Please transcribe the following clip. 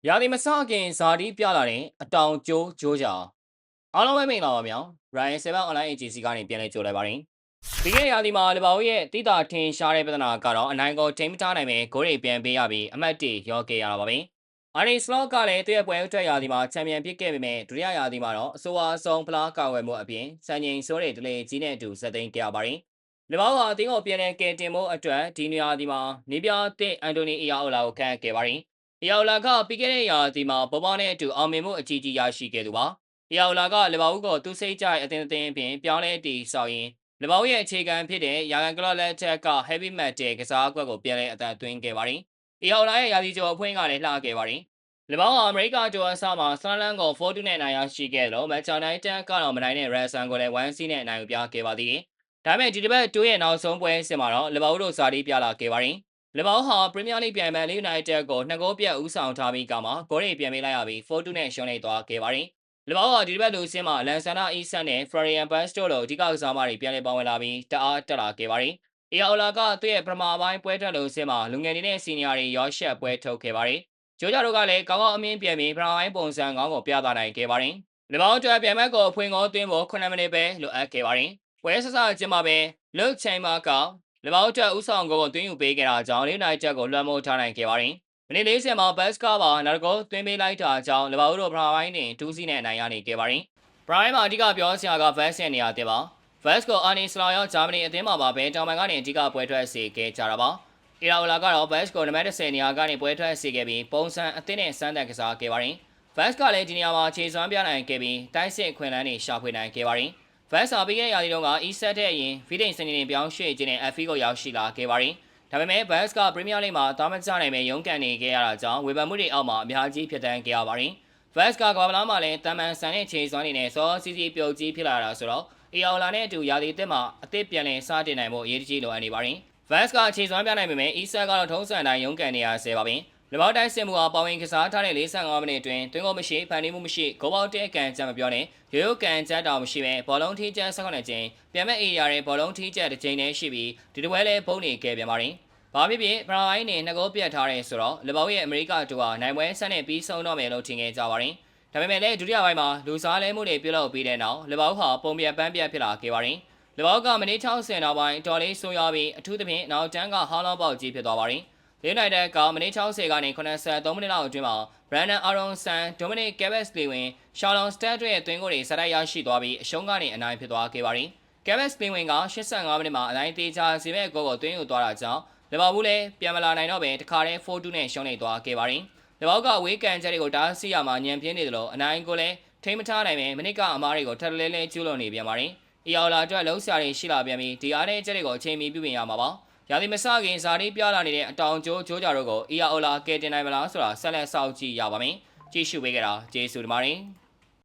ရာသီမစခင်ဇာတိပြလာတဲ့အတောင်ကျိုးကြိုးကြောင်အားလုံးပဲမင်္ဂလာပါဗျာ Ryan 7 Online Agency ကနေပြန်လည်ကြိုလိုက်ပါတယ်ပြီးခဲ့တဲ့ရာသီမှာလေဘာဦးရဲ့တိတာထင်ရှားတဲ့ပြဿနာကတော့အနိုင်ကိုထိမ့်မထားနိုင်ပဲဂိုးတွေပြန်ပေးရပြီးအမှတ်တွေရောခဲ့ရတာပါပဲအာရီစလော့ကလည်းသူ့ရဲ့ပွဲဥထွက်ရာသီမှာချန်ပီယံဖြစ်ခဲ့ပေမဲ့ဒုတိယရာသီမှာတော့အဆိုအဆုံးဖလားကာဝယ်မှုအပြင်စံချိန်စိုးတဲ့ဒလေကြီးနဲ့အတူဇက်သိမ်းခဲ့ရပါတယ်လေဘာဦးဟာအသင်းကိုပြန်လည်ကယ်တင်ဖို့အတွက်ဒီနေရာဒီမှာနေပြတဲ့အန်တိုနီအီယာအိုလာကိုခန့်ခဲ့ပါတယ်။အီယာအိုလာကပြီးခဲ့တဲ့ရာသီမှာပေါ်ပေါနဲ့အတူအောင်မြင်မှုအကြီးကြီးရရှိခဲ့သူပါ။အီယာအိုလာကလေဘာဦးကိုသူ့စိတ်ကြိုက်အသင်းအပြင်ပြောင်းလဲတည်ဆောက်ရင်းလေဘာဦးရဲ့အခြေခံဖြစ်တဲ့ယာကန်ကလော့လက်ချက်က heavy metal ကစားကွက်ကိုပြန်လည်အသက်သွင်းခဲ့ပါတယ်။အီယာအိုလာရဲ့ရာသီကျော်အဖွင့်ကလည်းလှခဲ့ပါတယ်။လေဘာဦးဟာအမေရိကကျော်အစမှာဆန်လန်ကို4-2နဲ့နိုင်ရရှိခဲ့လို့မန်ချက်နိုင်တန်ကတော့မနိုင်တဲ့ Ransom ကိုလည်း1-0နဲ့နိုင်ယူပြခဲ့ပါသေးတယ်။ဒါပေမဲ့ဒီတစ်ပတ်2ရဲ့နောက်ဆုံးပွဲစဉ်မှာတော့လေဘာဦးတို့စာတီးပြလာခဲ့ပါတယ်။လေဘာဦးဟာပရီးမီးယားလိဂ်ပြိုင်ပွဲ ယူနိုက်တက်ကို2ဂိုးပြတ်ဦးဆောင်ထားပြီးကမှဂိုးတွေပြန်ပေးလိုက်ရပြီး4-2နဲ့ရှုံးနိမ့်သွားခဲ့ပါတယ်။လေဘာဦးဟာဒီတစ်ပတ်လူစင်းမှာလန်ဆန်နာအီဆန်နဲ့ Florian Bass တို့လိုအဓိကကစားမတွေပြန်လည်ပါဝင်လာပြီးတအားတက်လာခဲ့ပါတယ်။အီယာအိုလာကသူ့ရဲ့ပထမပိုင်းပွဲထွက်လူစင်းမှာလူငယ်တွေနဲ့စီနီယာတွေရောရှက်ပွဲထုတ်ခဲ့ပါတယ်။ဂျိုဂျာတို့ကလည်းကောင်းကောင်းအမြင့်ပြန်ပြီးပထမပိုင်းပုံစံကောင်းကိုပြသနိုင်ခဲ့ပါတယ်။လေဘာဦးအတွက်ပြန်မဲ့ကိုအဖွင့်ကိုသွင်းဖို့9မိနစ်ပဲလိုအပ်ခဲ့ပါတယ်။ပွဲဆဆချင်းမှာပဲလုတ်ချိန်မှာကလေဘာဦးအတွက်ဦးဆောင်ကိုသွင်းယူပေးခဲ့တာကြောင့်ယူနိုက်တက်ကိုလွှမ်းမိုးထားနိုင်ခဲ့ပါတယ်။မိနစ်40မှာဘတ်စကာပါနောက်တစ်ကိုသွင်းပေးလိုက်တာကြောင့်လေဘာဦးတို့ပထမပိုင်းတွင်2စီးနဲ့အနိုင်ရနေခဲ့ပါတယ်။ Prime မှာအဓိကပြောစရာက Vest ရဲ့နေရာတင်ပါ။ Vest ကိုအာနီစလာရောဂျာမနီအသင်းမှာပါပဲတောင်ပိုင်းကနေအဓိကပွဲထွက်စေခဲ့ကြတာပါ။အီရာအိုလာကတော့ Vest ကိုနံပါတ်10နေရာကနေပွဲထွက်စေခဲ့ပြီးပုံစံအသင်းနဲ့စမ်းသပ်ကစားခဲ့ပါတယ်။ Vest ကလည်းဒီနေရာမှာခြေစွမ်းပြနိုင်ခဲ့ပြီးတိုက်စစ်ခွင်လန်းတွေရှာဖွေနိုင်ခဲ့ပါတယ်။ Vest ဟာပြီးခဲ့တဲ့ရာသီတုန်းက E-set တဲ့အရင်ဗီဒိန်စနေနေ့ပြောင်းရွှေ့ခြင်းနဲ့ FV ကိုရောက်ရှိလာခဲ့ပါတယ်။ဒါပေမဲ့ Vest ကပရီးမီးယားလိဂ်မှာတာမကျနိုင်ပဲရုန်းကန်နေခဲ့ရတာကြောင့်ဝေဖန်မှုတွေအောက်မှာအများကြီးဖြစ်တန်းခဲ့ရပါတယ်။ Vest ကကဘာလာမှာလည်းတမန်ဆန်တဲ့ခြေစွမ်းတွေနဲ့စောစီစီပြုတ်ကြီးဖြစ်လာတာဆိုတော့အီယာအိုလာနဲ့အတူရာသီအသစ်မှာအသစ်ပြန်လည်စတင်နိုင်ဖို့အရေးကြီးလိုအပ်နေပါတယ်။ Vest ကခြေစွမ်းပြနိုင်ပေမဲ့ E-set ကတော့ထုံးစံတိုင်းရုန်းကန်နေရဆဲပါပဲ။လေဘောက်တိုက်စစ်မှုဟာပါဝင်ကစားထားတဲ့45မိနစ်အတွင်းတွင်းကိုမရှိဖန်တီးမှုမရှိဂိုးပေါက်တဲ့အကန်ကြမ်းမပြောနဲ့ရိုးရိုးကန်ကြမ်းတောင်မရှိပဲဘောလုံးထိကျ18ကျင်းပြန်မဲ့အေရီယာရဲ့ဘောလုံးထိကျတစ်ချိန်နဲ့ရှိပြီးဒီတစ်ပွဲလဲပုံနေခဲ့ပြန်ပါတယ်။ဘာဖြစ်ဖြစ်ပရာဟိုင်းနေ2ဂိုးပြတ်ထားတယ်ဆိုတော့လေဘောက်ရဲ့အမေရိကတူဟာနိုင်ပွဲဆက်နဲ့ပြီးဆုံးတော့မယ်လို့ထင်ခဲ့ကြပါတယ်။ဒါပေမဲ့လည်းဒုတိယပိုင်းမှာလူစားလဲမှုတွေပြုလုပ်ပြီးတဲ့နောက်လေဘောက်ဟာပုံပြတ်ပန်းပြတ်ဖြစ်လာခဲ့ပါတယ်။လေဘောက်ကမိနစ်60နောက်ပိုင်းတော်လေးဆိုးရွားပြီးအထူးသဖြင့်နောက်တန်းကဟောင်းလောင်းပေါက်ကြီးဖြစ်သွားပါတယ်။ယူနိုက်တက်ကမိနစ်60ကနေ83မိနစ်လောက်အတွင်းမှာ Brandon Aronson, Dominic Calvert-Lewin, Shalom Stat တို့ရဲ့သွင်းကိုတွေဆက်တိုက်ရရှိသွားပြီးအရှုံးကနေအနိုင်ဖြစ်သွားခဲ့ပါတယ်။ Calvert-Lewin က85မိနစ်မှာအနိုင်သေးချာစီမဲ့ဂိုးကိုသွင်းယူသွားတာကြောင့်လီဗာပူးလည်းပြန်မလာနိုင်တော့ပဲတခါတည်း4-2နဲ့ရှုံးနိမ့်သွားခဲ့ပါတယ်။လီဗာပူးကဝေးကန်ချက်တွေကိုတားဆီးရမှာညံပြင်းနေတယ်လို့အနိုင်ကိုလည်းထိမထားနိုင်ပဲမိနစ်ကအမားတွေကိုထပ်လဲလဲကျူးလွန်နေပြန်ပါတယ်။အီယာလာအတွက်လုံးဆရာတွေရှိလာပြန်ပြီးဒီအားနဲ့ချက်တွေကိုအချိန်မီပြုပြင်ရမှာပါ။ရာသီမစခင်ဇာတိပြလာနေတဲ့အတောင်ကျိုးကြကြတို့ကိုအီယာအိုလာကယ်တင်နိုင်မလားဆိုတာဆက်လက်စောင့်ကြည့်ရပါမယ်။ကြည့်ရှုပေးကြတာကျေးဇူးတင်ပါတယ်။